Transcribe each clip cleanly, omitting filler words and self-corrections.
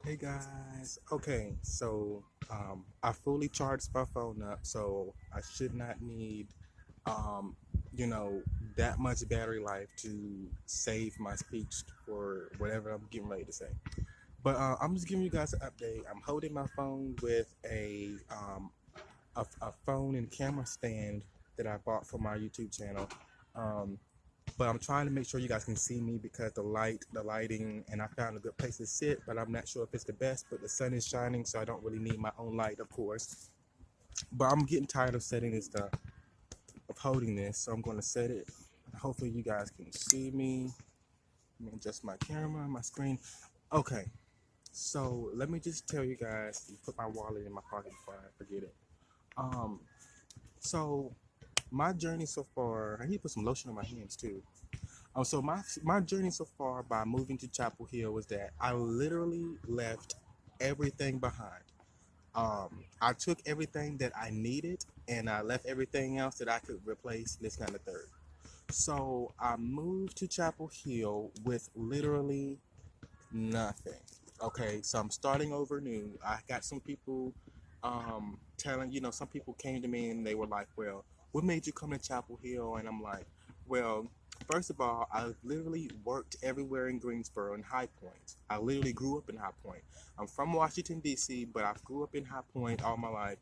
Hey guys. Okay, so I fully charged my phone up, so I should not need um, you know, that much battery life to save my speech for whatever I'm getting ready to say. But I'm just giving you guys an update. I'm holding my phone with a phone and camera stand that I bought for my YouTube channel. Um, but I'm trying to make sure you guys can see me because the lighting, and I found a good place to sit, but I'm not sure if it's the best, but the sun is shining, so I don't really need my own light, of course. But I'm getting tired of setting this stuff, of holding this, so I'm going to set it. Hopefully you guys can see me. Let me adjust my camera, my screen. Okay, so let me just tell you guys, put my wallet in my pocket before I forget it. Um, so my journey so far, I need to put some lotion on my hands too. So my journey so far by moving to Chapel Hill was that I literally left everything behind. I took everything that I needed and I left everything else that I could replace this kind of third. So I moved to Chapel Hill with literally nothing. Okay, so I'm starting over new. I got some people telling, some people came to me and they were like, well, what made you come to Chapel Hill? And I'm like, well, first of all, I literally worked everywhere in Greensboro and High Point. I literally grew up in High Point. I'm from Washington, D.C., but I grew up in High Point all my life.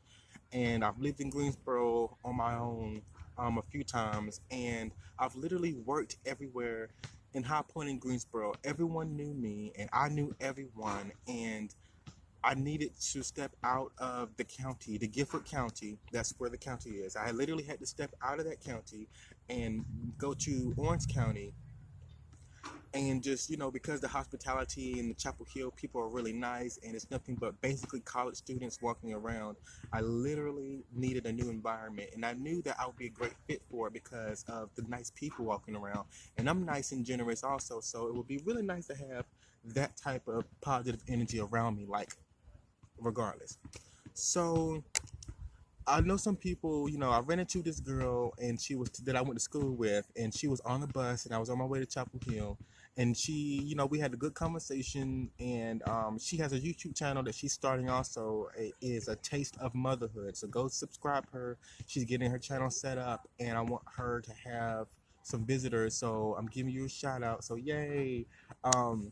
And I've lived in Greensboro on my own a few times. And I've literally worked everywhere in High Point in Greensboro. Everyone knew me, and I knew everyone. And I needed to step out of the county, the Gifford County. That's where the county is. I literally had to step out of that county and go to Orange County, and just because the hospitality in the Chapel Hill people are really nice, and it's nothing but basically college students walking around. I literally needed a new environment, and I knew that I would be a great fit for it because of the nice people walking around, and I'm nice and generous also, so it would be really nice to have that type of positive energy around me, like, regardless. So I know some people, I ran into this girl, and she was that I went to school with, and she was on the bus, and I was on my way to Chapel Hill, and she, we had a good conversation, and she has a YouTube channel that she's starting also. It is A Taste of Motherhood, so go subscribe her. She's getting her channel set up, and I want her to have some visitors, so I'm giving you a shout out. So yay! Um,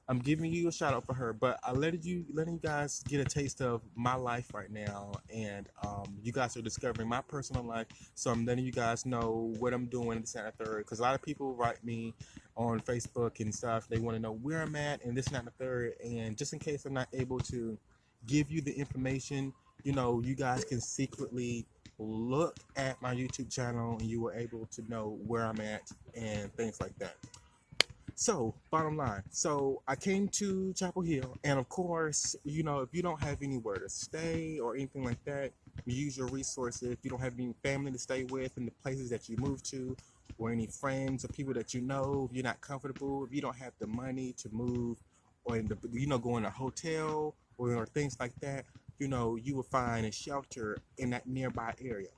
I'm giving you a shout out for her, but I letting you guys get a taste of my life right now, and you guys are discovering my personal life. So I'm letting you guys know what I'm doing this and the third, because a lot of people write me on Facebook and stuff. They want to know where I'm at and this and that and the third, and just in case I'm not able to give you the information, you guys can secretly look at my YouTube channel, and you were able to know where I'm at and things like that. So, bottom line. So, I came to Chapel Hill, and of course, if you don't have anywhere to stay or anything like that, you use your resources. If you don't have any family to stay with in the places that you move to, or any friends or people that if you're not comfortable, if you don't have the money to move, or go in a hotel or things like that, you will find a shelter in that nearby area.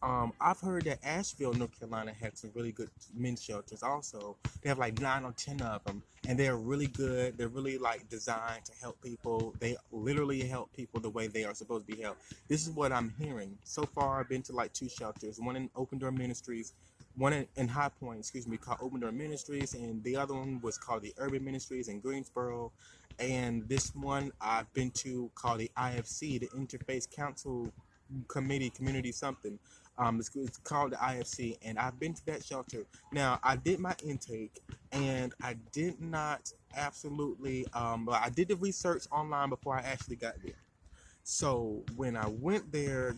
I've heard that Asheville, North Carolina, had some really good men's shelters. Also, they have like 9 or 10 of them, and they're really good. They're really like designed to help people. They literally help people the way they are supposed to be helped. This is what I'm hearing so far. I've been to like 2 shelters. One in Open Door Ministries, one in High Point, excuse me, called Open Door Ministries, and the other one was called the Urban Ministries in Greensboro. And this one I've been to called the IFC, the Interfaith Council Committee, Community something. It's called the IFC, and I've been to that shelter. Now, I did my intake, and I did not absolutely, but I did the research online before I actually got there. So when I went there,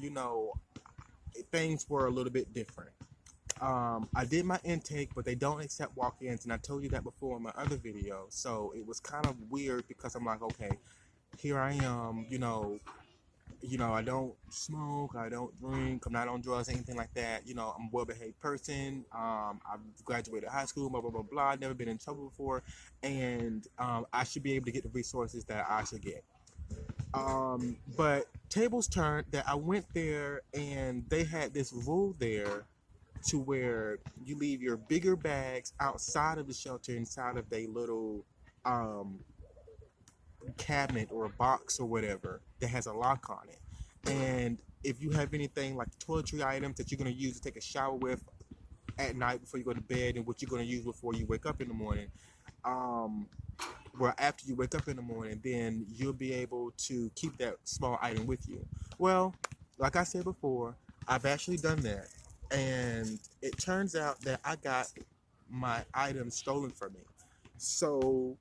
things were a little bit different. I did my intake, but they don't accept walk-ins, and I told you that before in my other video. So it was kind of weird because I'm like, okay, here I am, I don't smoke, I don't drink, I'm not on drugs, anything like that. I'm a well-behaved person. I've graduated high school, blah, blah, blah, blah. I've never been in trouble before, and I should be able to get the resources that I should get. But tables turned that I went there, and they had this rule there to where you leave your bigger bags outside of the shelter, inside of a little, um, cabinet or a box or whatever that has a lock on it. And if you have anything like toiletry items that you're going to use to take a shower with at night before you go to bed, and what you're going to use before you wake up in the morning, um, well, after you wake up in the morning, then you'll be able to keep that small item with you. Well, like I said before, I've actually done that. And it turns out that I got my items stolen from me. So,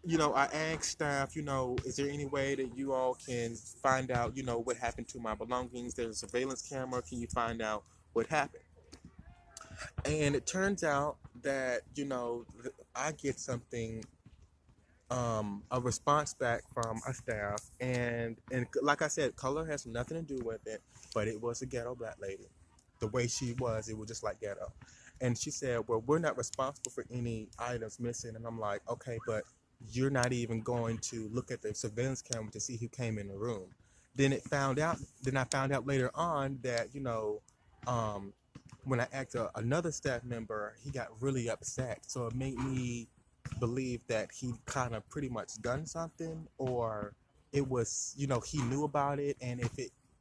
I asked staff, is there any way that you all can find out, what happened to my belongings? There's a surveillance camera. Can you find out what happened? And it turns out that, I get something, a response back from a staff, and like I said, color has nothing to do with it, but it was a ghetto black lady. The way she was, it was just like ghetto. And she said, well, we're not responsible for any items missing. And I'm like, okay, but you're not even going to look at the surveillance camera to see who came in the room. Then I found out later on that, um, when I asked another staff member, he got really upset. So it made me believe that he kind of pretty much done something, or it was, he knew about it. And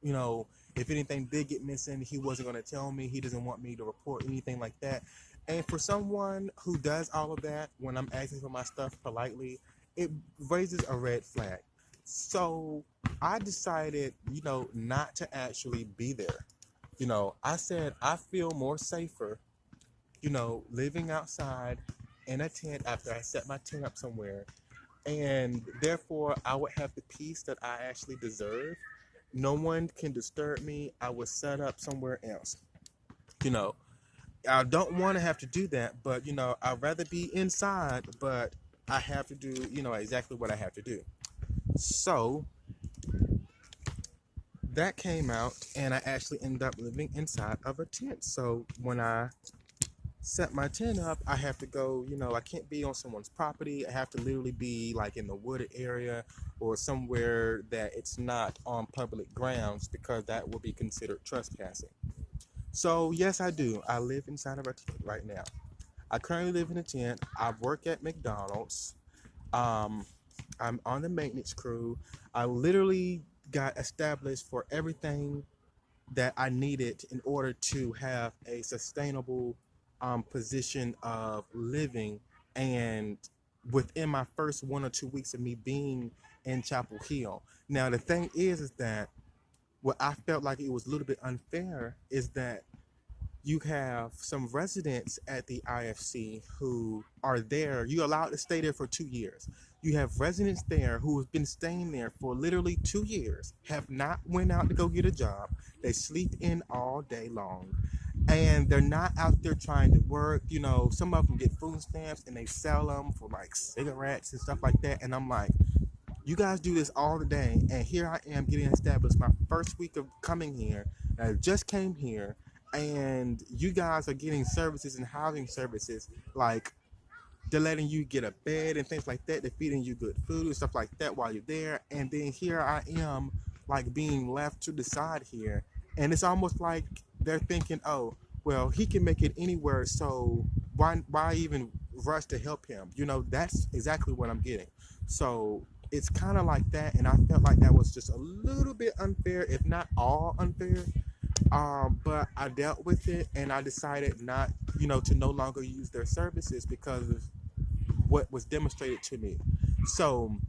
you know, if anything did get missing, he wasn't going to tell me. He doesn't want me to report anything like that. And for someone who does all of that, when I'm asking for my stuff politely, it raises a red flag. So I decided, not to actually be there. I said I feel more safer, living outside in a tent after I set my tent up somewhere. And therefore, I would have the peace that I actually deserve. No one can disturb me. I was set up somewhere else. You know, I don't want to have to do that, but, I'd rather be inside, but I have to do, exactly what I have to do. So that came out, and I actually ended up living inside of a tent. So when I set my tent up, I have to go, I can't be on someone's property. I have to literally be like in the wooded area or somewhere that it's not on public grounds, because that will be considered trespassing. So yes, I do. I live inside of a tent right now. I currently live in a tent. I work at McDonald's. Um, I'm on the maintenance crew. I literally got established for everything that I needed in order to have a sustainable position of living. And within my first 1 or 2 weeks of me being in Chapel Hill. Now, the thing is that what I felt like it was a little bit unfair is that you have some residents at the IFC who are there. You're allowed to stay there for 2 years. You have residents there who have been staying there for literally 2 years, have not went out to go get a job. They sleep in all day long. And they're not out there trying to work. Some of them get food stamps and they sell them for like cigarettes and stuff like that. And I'm like, you guys do this all the day, and here I am getting established my first week of coming here. I just came here, and you guys are getting services and housing services, like they're letting you get a bed and things like that. They're feeding you good food and stuff like that while you're there. And then here I am, like being left to the side here, and it's almost like they're thinking, oh, well, he can make it anywhere, so why even rush to help him? That's exactly what I'm getting. So it's kind of like that, and I felt like that was just a little bit unfair, if not all unfair. But I dealt with it, and I decided not, to no longer use their services because of what was demonstrated to me. So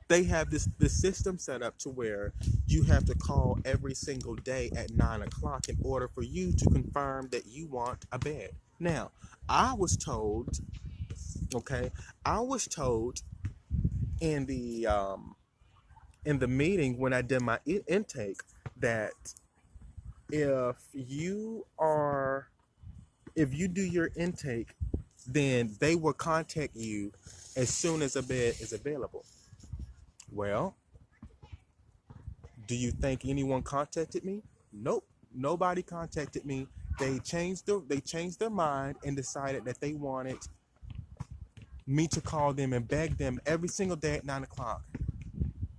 they have this system set up to where you have to call every single day at 9 o'clock in order for you to confirm that you want a bed. Now, I was told, okay, I was told in the meeting when I did my intake that if you do your intake, then they will contact you as soon as a bed is available. Well, do you think anyone contacted me? Nope, nobody contacted me. They changed their mind and decided that they wanted me to call them and beg them every single day at 9 o'clock.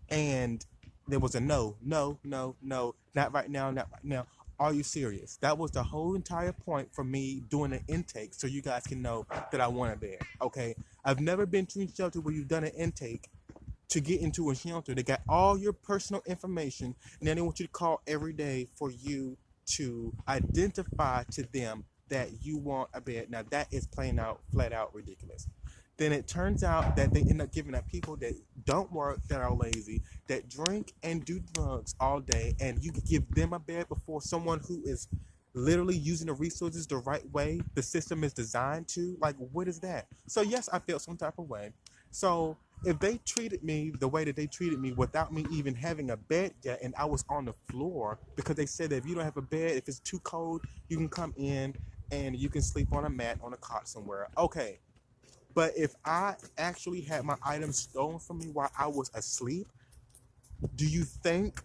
And there was a no, not right now, not right now. Are you serious? That was the whole entire point for me doing an intake, so you guys can know that I want a bed. Okay, I've never been to a shelter where you've done an intake to get into a shelter. They got all your personal information, and then they want you to call every day for you to identify to them that you want a bed. Now that is plain out, flat out ridiculous. Then it turns out that they end up giving out people that don't work, that are lazy, that drink and do drugs all day, and you can give them a bed before someone who is literally using the resources the right way the system is designed to. Like, what is that? So yes, I felt some type of way. So if they treated me the way that they treated me without me even having a bed yet, and I was on the floor because they said that if you don't have a bed, if it's too cold, you can come in and you can sleep on a mat on a cot somewhere. Okay. But if I actually had my items stolen from me while I was asleep, do you think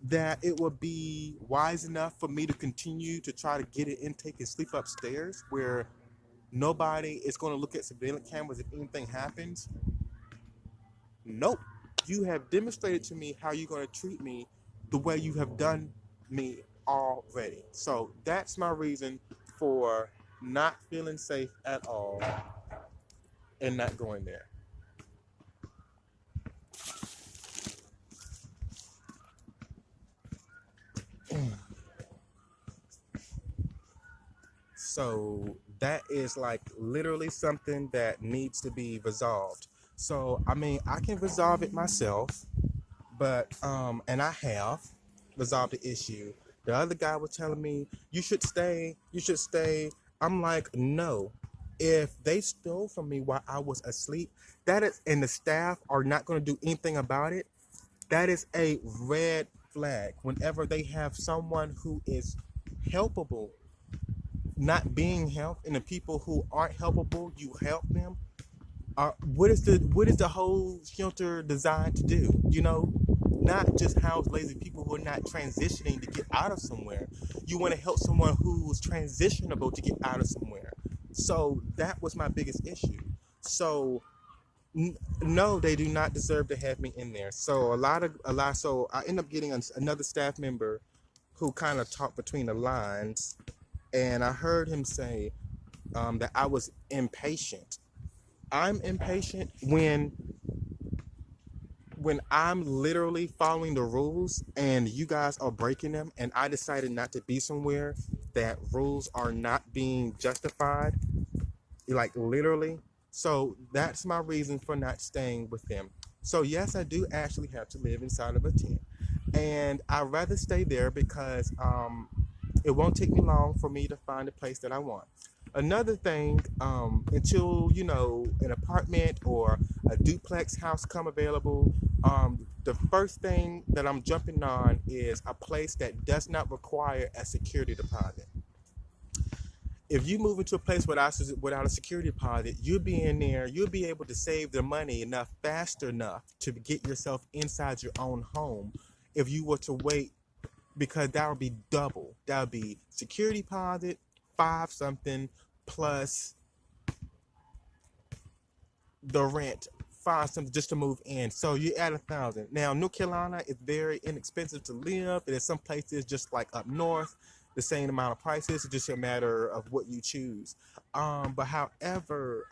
that it would be wise enough for me to continue to try to get an intake and sleep upstairs where nobody is going to look at surveillance cameras if anything happens? Nope. You have demonstrated to me how you're going to treat me the way you have done me already. So that's my reason for not feeling safe at all and not going there. So that is like literally something that needs to be resolved. So I mean, I can resolve it myself, but and I have resolved the issue. The other guy was telling me you should stay, you should stay. I'm like, no. If they stole from me while I was asleep, that is, and the staff are not going to do anything about it, that is a red flag. Whenever they have someone who is helpable not being helped, and the people who aren't helpable, you help them. What is the whole shelter designed to do? You know, not just house lazy people who are not transitioning to get out of somewhere. You want to help someone who's transitionable to get out of somewhere. So that was my biggest issue. So no, they do not deserve to have me in there. So so I end up getting another staff member who kind of talked between the lines, and I heard him say that I was impatient. I'm impatient when I'm literally following the rules and you guys are breaking them, and I decided not to be somewhere that rules are not being justified, like literally. So that's my reason for not staying with them. So yes, I do actually have to live inside of a tent, and I'd rather stay there because it won't take me long for me to find a place that I want. Another thing, until an apartment or a duplex house come available, the first thing that I'm jumping on is a place that does not require a security deposit. If you move into a place without a security deposit, you'll be in there, you'll be able to save the money enough faster enough to get yourself inside your own home if you were to wait, because that would be double. That would be security deposit, five something, plus the rent, five something just to move in. So you add 1,000. Now, North Carolina is very inexpensive to live. There's some places just like up north, the same amount of prices. It's just a matter of what you choose. But however,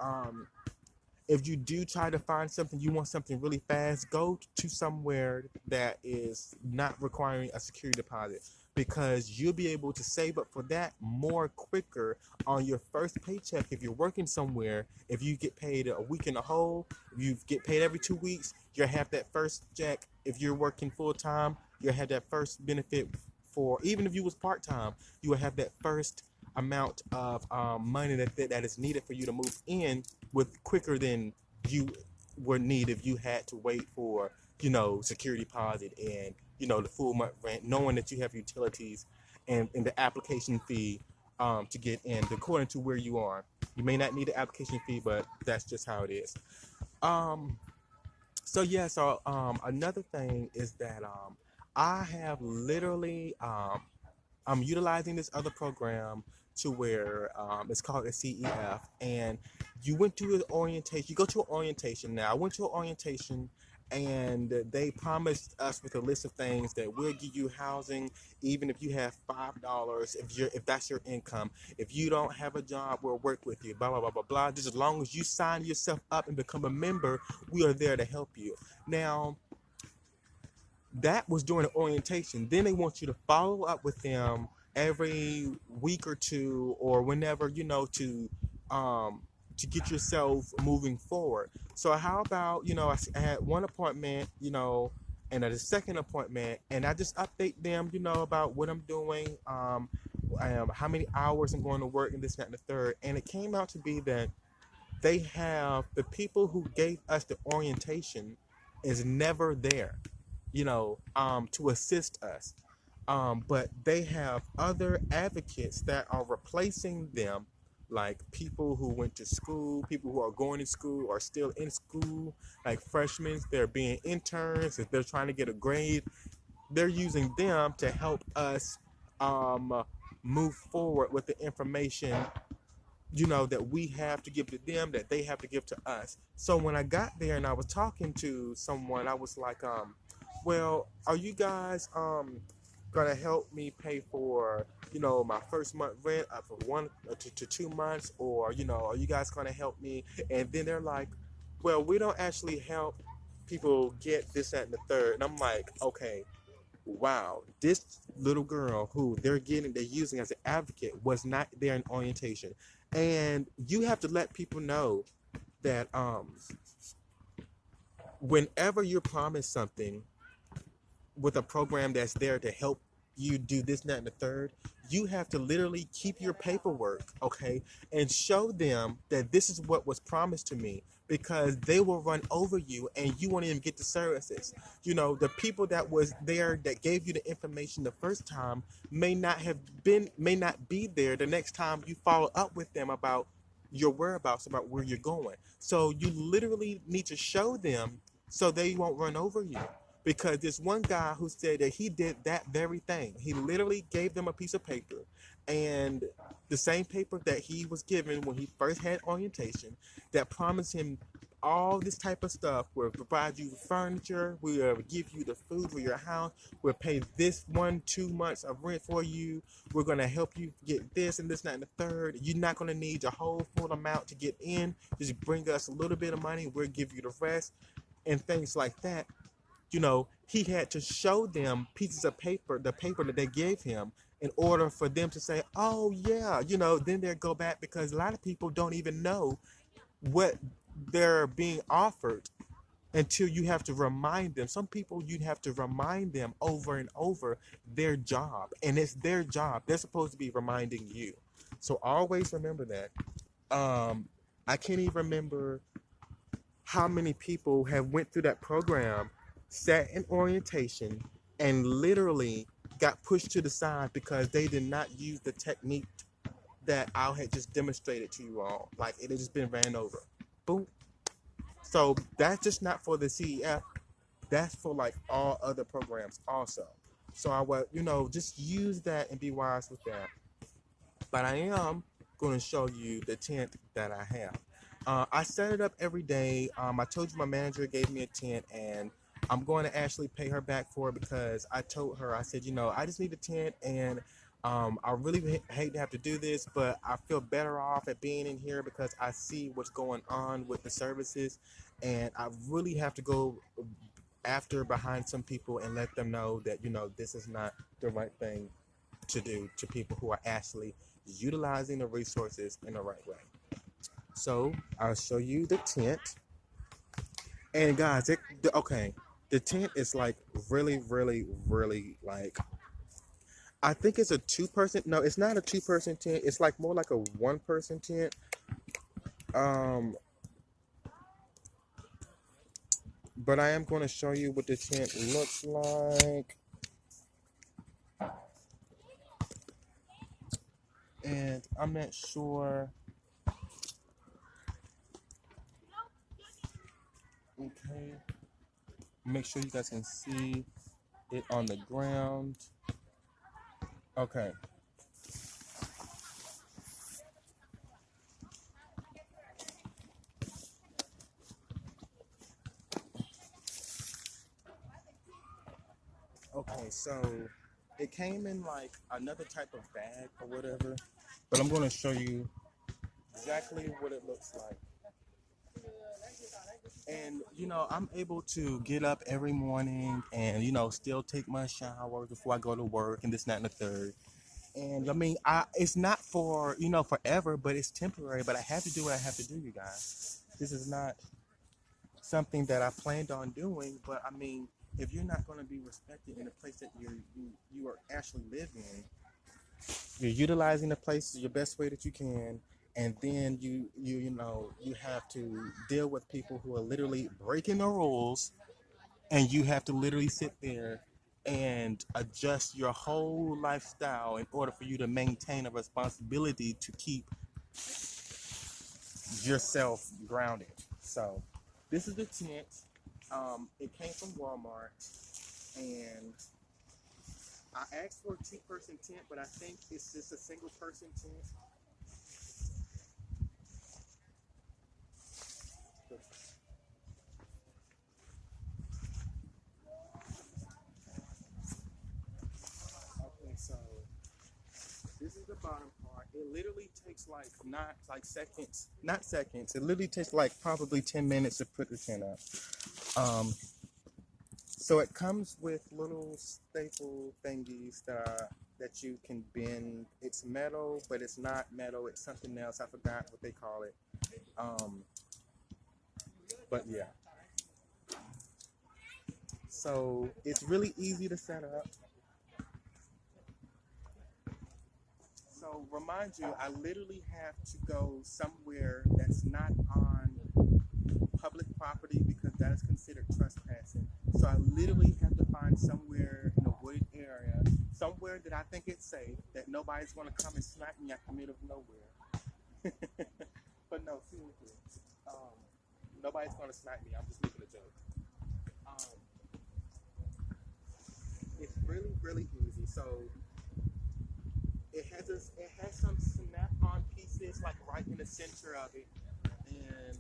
if you do try to find something, you want something really fast, go to somewhere that is not requiring a security deposit, because you'll be able to save up for that more quicker on your first paycheck. If you're working somewhere, if you get paid a week in a whole, if you get paid every 2 weeks, you'll have that first check. If you're working full time, you'll have that first benefit. For even if you was part time, you will have that first amount of money that is needed for you to move in with quicker than you would need if you had to wait for security deposit and the full month rent, knowing that you have utilities and the application fee to get in according to where you are. You may not need an application fee, but that's just how it is. So another thing is that I have literally I'm utilizing this other program to where it's called a CEF, and you went to an orientation. You go to an orientation now. I went to an orientation, and they promised us with a list of things that we'll give you housing even if you have $5, if that's your income. If you don't have a job, we'll work with you, blah blah blah blah blah. Just as long as you sign yourself up and become a member, we are there to help you. Now, that was during the orientation. Then they want you to follow up with them every week or two, or whenever, um to get yourself moving forward. So how about, I had one appointment, and a second appointment, and I just update them, about what I'm doing, how many hours I'm going to work, and this, that, and the third. And it came out to be that they have the people who gave us the orientation is never there, to assist us. But they have other advocates that are replacing them, like people who went to school, people who are going to school or still in school, like freshmen. They're being interns. If they're trying to get a grade, they're using them to help us um, move forward with the information, that we have to give to them, that they have to give to us. So when I got there and I was talking to someone, I was like, well, are you guys gonna help me pay for, my first month rent for 1 to 2 months, or are you guys gonna help me? And then they're like, well, we don't actually help people get this, that, and the third. And I'm like, okay, wow, this little girl who they're using as an advocate was not there in orientation. And you have to let people know that whenever you're promised something with a program that's there to help you do this, that, and the third, you have to literally keep your paperwork, okay, and show them that this is what was promised to me, because they will run over you and you won't even get the services. The people that was there that gave you the information the first time may not be there the next time you follow up with them about your whereabouts, about where you're going. So you literally need to show them so they won't run over you. Because there's one guy who said that he did that very thing. He literally gave them a piece of paper, and the same paper that he was given when he first had orientation, that promised him all this type of stuff. We'll provide you furniture, we'll give you the food for your house, we'll pay this 1-2 months of rent for you, we're going to help you get this and this, that, and the third. You're not going to need the whole full amount to get in. Just bring us a little bit of money, we'll give you the rest, and things like that. He had to show them pieces of paper, the paper that they gave him, in order for them to say, oh yeah, then they'll go back, because a lot of people don't even know what they're being offered until you have to remind them. Some people, you'd have to remind them over and over their job, and it's their job. They're supposed to be reminding you. So always remember that. I can't even remember how many people have went through that program, sat in orientation, and literally got pushed to the side because they did not use the technique that I had just demonstrated to you all. Like, it had just been ran over. Boom. So that's just not for the CEF. That's for like all other programs also. So I would, just use that and be wise with that. But I am going to show you the tent that I have. I set it up every day. I told you my manager gave me a tent, and I'm going to actually pay her back for it, because I told her, I said, I just need a tent, and I really hate to have to do this, but I feel better off at being in here because I see what's going on with the services, and I really have to go behind some people and let them know that, this is not the right thing to do to people who are actually utilizing the resources in the right way. So I'll show you the tent. And guys, the tent is like really, really, really, like, I think it's a 2-person. No, it's not a 2-person tent. It's like more like a 1-person tent. But I am going to show you what the tent looks like. And I'm not sure. Okay. Make sure you guys can see it on the ground. Okay. Okay, so it came in like another type of bag or whatever, but I'm going to show you exactly what it looks like. And I'm able to get up every morning and still take my shower before I go to work and this, that, and the third. And I mean, it's not for forever, but it's temporary. But I have to do what I have to do, you guys. This is not something that I planned on doing. But I mean, if you're not going to be respected in the place that you are actually living, you're utilizing the place your best way that you can, and then you have to deal with people who are literally breaking the rules, and you have to literally sit there and adjust your whole lifestyle in order for you to maintain a responsibility to keep yourself grounded. So this is the tent. It came from Walmart, and I asked for a two-person tent, but I think it's just a single-person tent. Okay, so this is the bottom part. It literally takes like not like seconds, not seconds. It literally takes like probably 10 minutes to put the tent up. So it comes with little staple thingies that you can bend. It's metal, but it's not metal. It's something else. I forgot what they call it. Um, but yeah. So it's really easy to set up. So remind you, I literally have to go somewhere that's not on public property because that is considered trespassing. So I literally have to find somewhere in a wooded area, somewhere that I think it's safe, that nobody's going to come and snipe me at the middle of nowhere. But no, seriously, um, nobody's going to snipe me. I'm just making a joke. Um, it's really, really easy. So it has some snap-on pieces like right in the center of it, and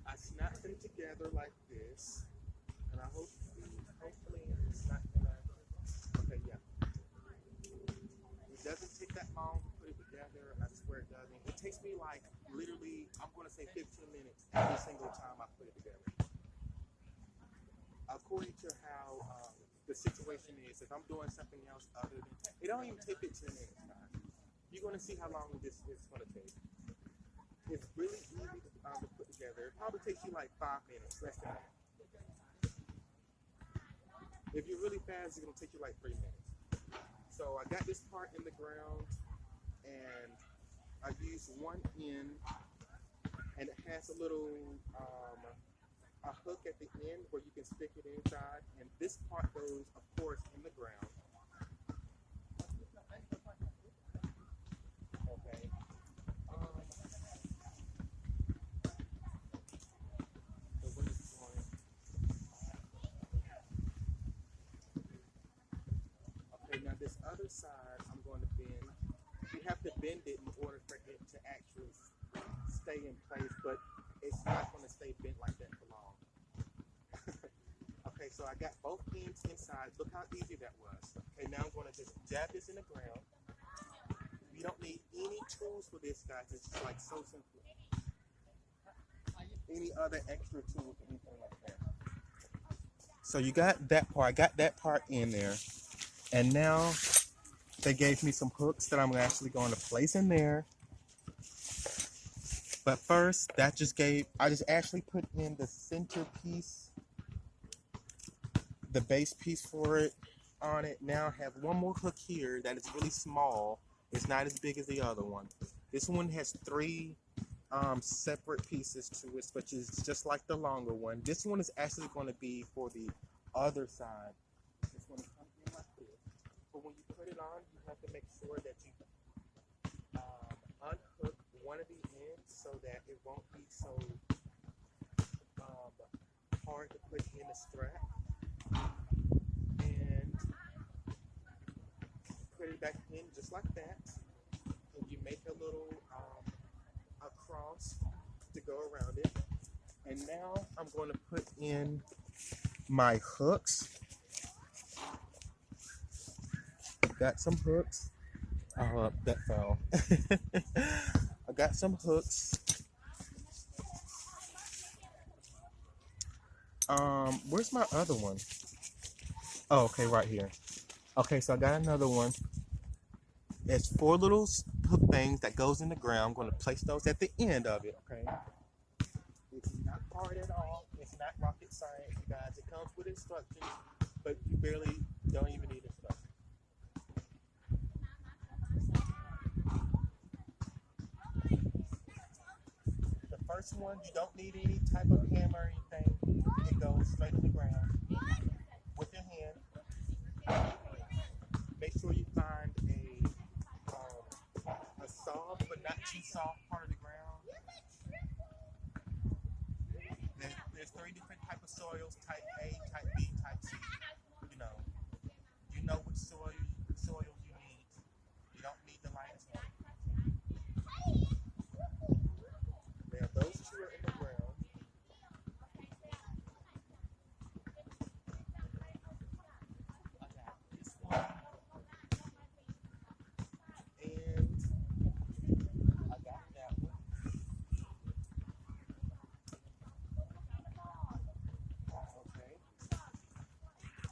I snap them together like this, and hopefully it's not gonna. Okay, yeah. It doesn't take that long to put it together. I swear it doesn't. It takes me like literally, I'm gonna say 15 minutes every single time I put it together. According to how the situation is, if I'm doing something else other than, it don't even take 15 minutes, guys. You're gonna see how long this is gonna take. It's really easy to put together. It probably takes you like 5 minutes, less than that. If you're really fast, it's gonna take you like 3 minutes. So I got this part in the ground, and I used one end, and it has a little a hook at the end where you can stick it inside, and this part goes, of course, in the ground. Okay. So when it's going, okay, now this other side, I'm going to bend. You have to bend it in order for it to actually stay in place, but it's not going to stay bent like that for long. Okay, so I got both ends inside. Look how easy that was. Okay, now I'm going to just jab this in the ground. You don't need any tools for this, guys. It's just like so simple. Any other extra tools or anything like that. So you got that part. I got that part in there. And now they gave me some hooks that I'm actually going to place in there. But first, I just actually put in the center piece, the base piece for it on it. Now I have one more hook here that is really small. It's not as big as the other one. This one has three separate pieces to it, which is just like the longer one. This one is actually going to be for the other side. It's going to come in like this. But when you put it on, you have to make sure that you unhook one of the ends so that it won't be so hard to put in the strap. And put it back in just like that. And you make a little a cross to go around it. And now I'm going to put in my hooks. got some hooks. That fell. I got some hooks. Where's my other one? Oh, okay, right here. Okay, so I got another one. It's 4 little hook things that goes in the ground. I'm going to place those at the end of it, okay? It's not hard at all. It's not rocket science, you guys. It comes with instructions, but you barely don't even need instructions. The first one, you don't need any type of hammer or anything. It goes straight in the ground with your hand. Make sure you find a soft but not too soft part of the ground. There's 3 different type of soils: type A, type B, type C. You know which soils you need. You don't need the lightest one. Now those 2 are in the ground. I got this one, and I got that one. Okay.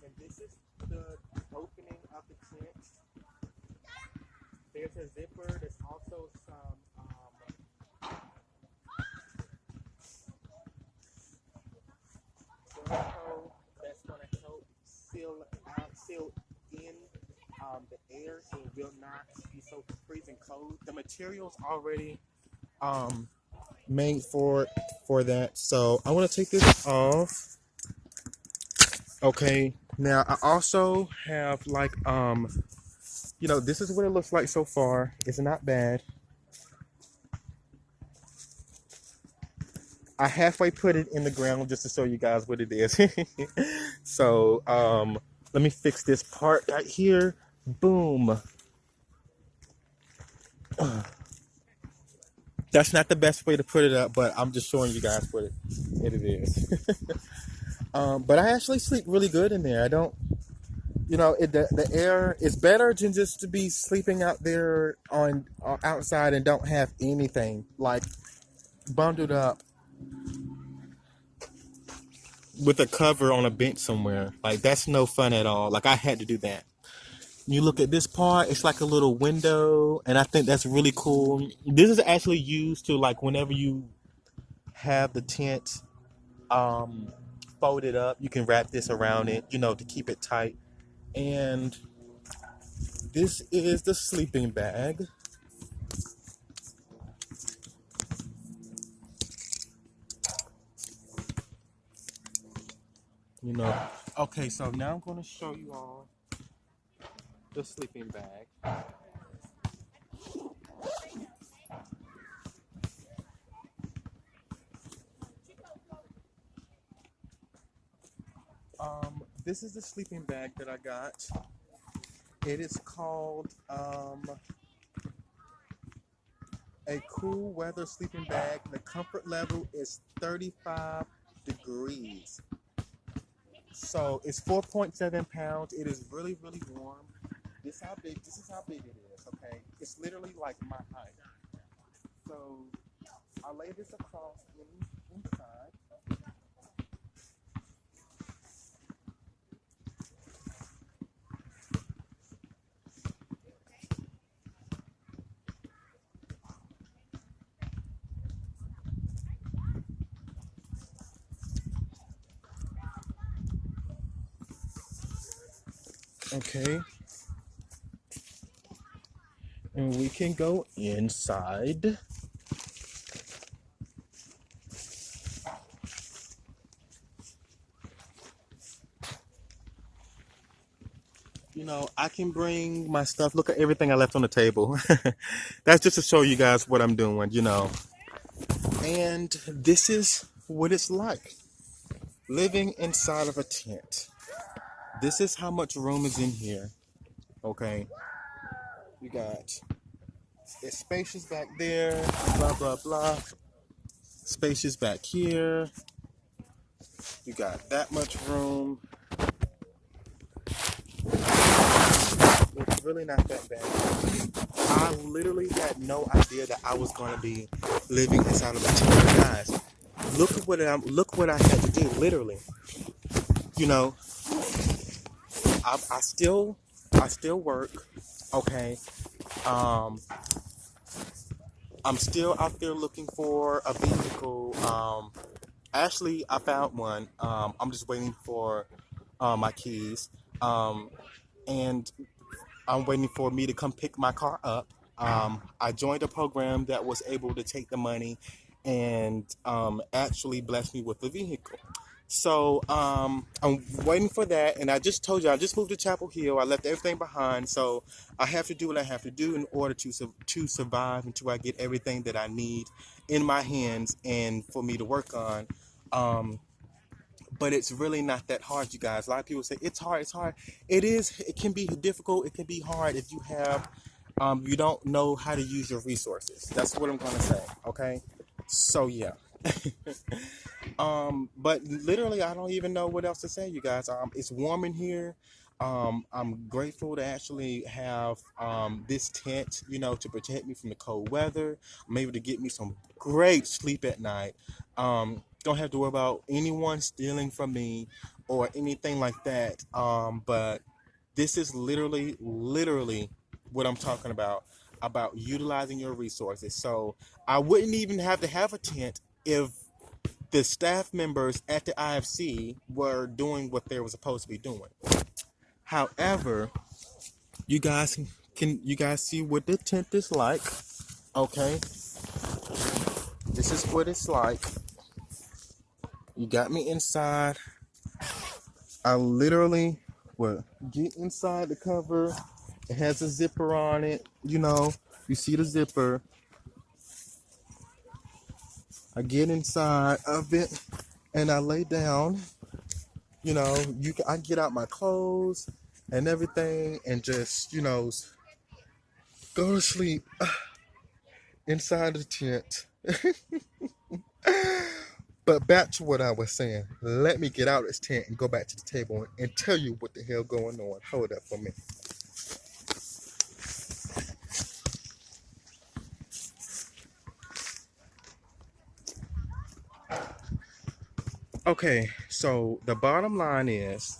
And this is the opening of the tent. There's a zipper. There's also some Velcro that's going to help seal in the air, so it will not be so freezing cold. The material's already made for that. So I want to take this off. Okay, now I also have like this is what it looks like so far. It's not bad. I halfway put it in the ground just to show you guys what it is. So let me fix this part right here. Boom. That's not the best way to put it up, but I'm just showing you guys what it is. But I actually sleep really good in there. I don't, the air is better than just to be sleeping out there on outside and don't have anything like bundled up with a cover on a bench somewhere. Like, that's no fun at all. Like, I had to do that. You look at this part, it's like a little window, and I think that's really cool. This is actually used to, like, whenever you have the tent folded up, you can wrap this around it, to keep it tight. And this is the sleeping bag. Okay, so now I'm going to show you all the sleeping bag. This is the sleeping bag that I got. It is called a cool weather sleeping bag. The comfort level is 35 degrees. So it's 4.7 pounds. It is really, really warm. This is how big it is, okay? It's literally like my height. So I lay this across inside. Okay. And we can go inside. I can bring my stuff. Look at everything I left on the table. That's just to show you guys what I'm doing, And this is what it's like living inside of a tent. This is how much room is in here. Okay. You got, it's spacious back there, blah, blah, blah. Spacious back here. You got that much room. It's really not that bad. I literally had no idea that I was going to be living inside of a tent. Guys, look what I had to do. Literally, you know, I still work. Okay, um, I'm still out there looking for a vehicle. Actually, I found one. I'm just waiting for my keys. Um, and I'm waiting for me to come pick my car up. I joined a program that was able to take the money and actually bless me with a vehicle. So I'm waiting for that, and I just told you I just moved to Chapel Hill. I left everything behind, so I have to do what I have to do in order to survive until I get everything that I need in my hands and for me to work on. Um, but it's really not that hard, you guys. A lot of people say it's hard. It's hard. It is. It can be difficult. It can be hard if you don't know how to use your resources. That's what I'm gonna say. Okay. So yeah. But literally, I don't even know what else to say, you guys. It's warm in here. I'm grateful to actually have this tent, to protect me from the cold weather. I'm able to get me some great sleep at night. Don't have to worry about anyone stealing from me or anything like that. But this is literally what I'm talking about utilizing your resources. So I wouldn't even have to have a tent if the staff members at the IFC were doing what they were supposed to be doing. However, you guys see what the tent is like? Okay, this is what it's like. You got me inside. I literally will get inside the cover. It has a zipper on it. You see the zipper. I get inside of it and I lay down. I get out my clothes and everything and just, go to sleep inside the tent. But back to what I was saying. Let me get out of this tent and go back to the table and tell you what the hell going on. Hold up for me. Okay, so the bottom line is,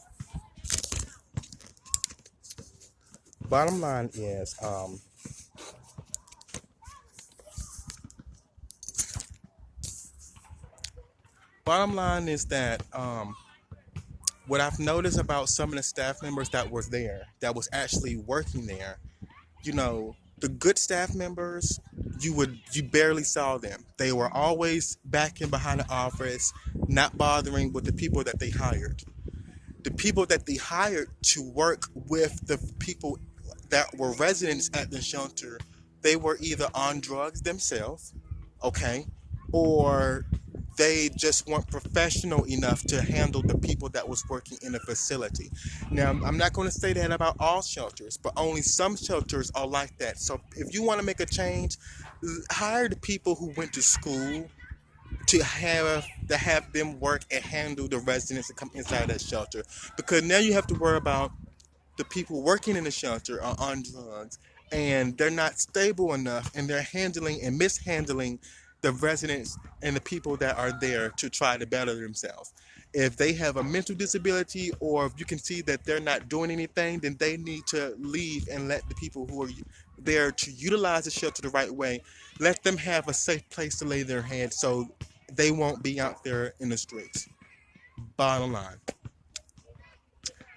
that what I've noticed about some of the staff members that was actually working there, the good staff members, you barely saw them. They were always back in behind the office, not bothering with the people that they hired. The people that they hired to work with the people that were residents at the shelter, they were either on drugs themselves, okay, or they just weren't professional enough to handle the people that was working in the facility. Now, I'm not going to say that about all shelters, but only some shelters are like that. So if you want to make a change, hire the people who went to school to have them work and handle the residents that come inside that shelter, because now you have to worry about the people working in the shelter are on drugs and they're not stable enough and they're handling and mishandling the residents and the people that are there to try to better themselves. If they have a mental disability or if you can see that they're not doing anything, then they need to leave and let the people who are there to utilize the shelter the right way, let them have a safe place to lay their head so they won't be out there in the streets. Bottom line.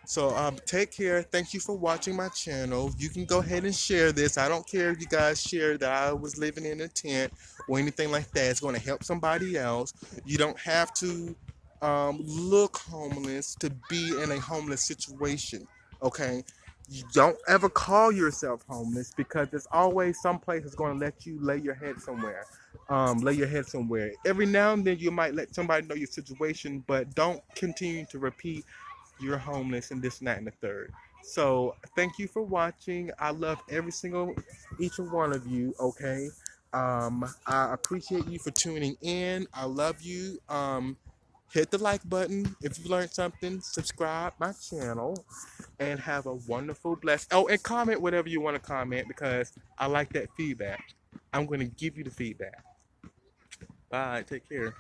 So take care. Thank you for watching my channel. You can go ahead and share this. I don't care if you guys share that I was living in a tent or anything like that. It's going to help somebody else. You don't have to look homeless to be in a homeless situation. Okay? You don't ever call yourself homeless because there's always some place that's going to let you lay your head somewhere. Lay your head somewhere. Every now and then you might let somebody know your situation, but don't continue to repeat you're homeless and this and that and the third. So thank you for watching. I love each one of you. Okay. I appreciate you for tuning in. I love you. hit the like button if you learned something, subscribe my channel, and have a wonderful, blessed. Oh, and comment whatever you want to comment because I like that feedback. I'm going to give you the feedback. Bye. Take care.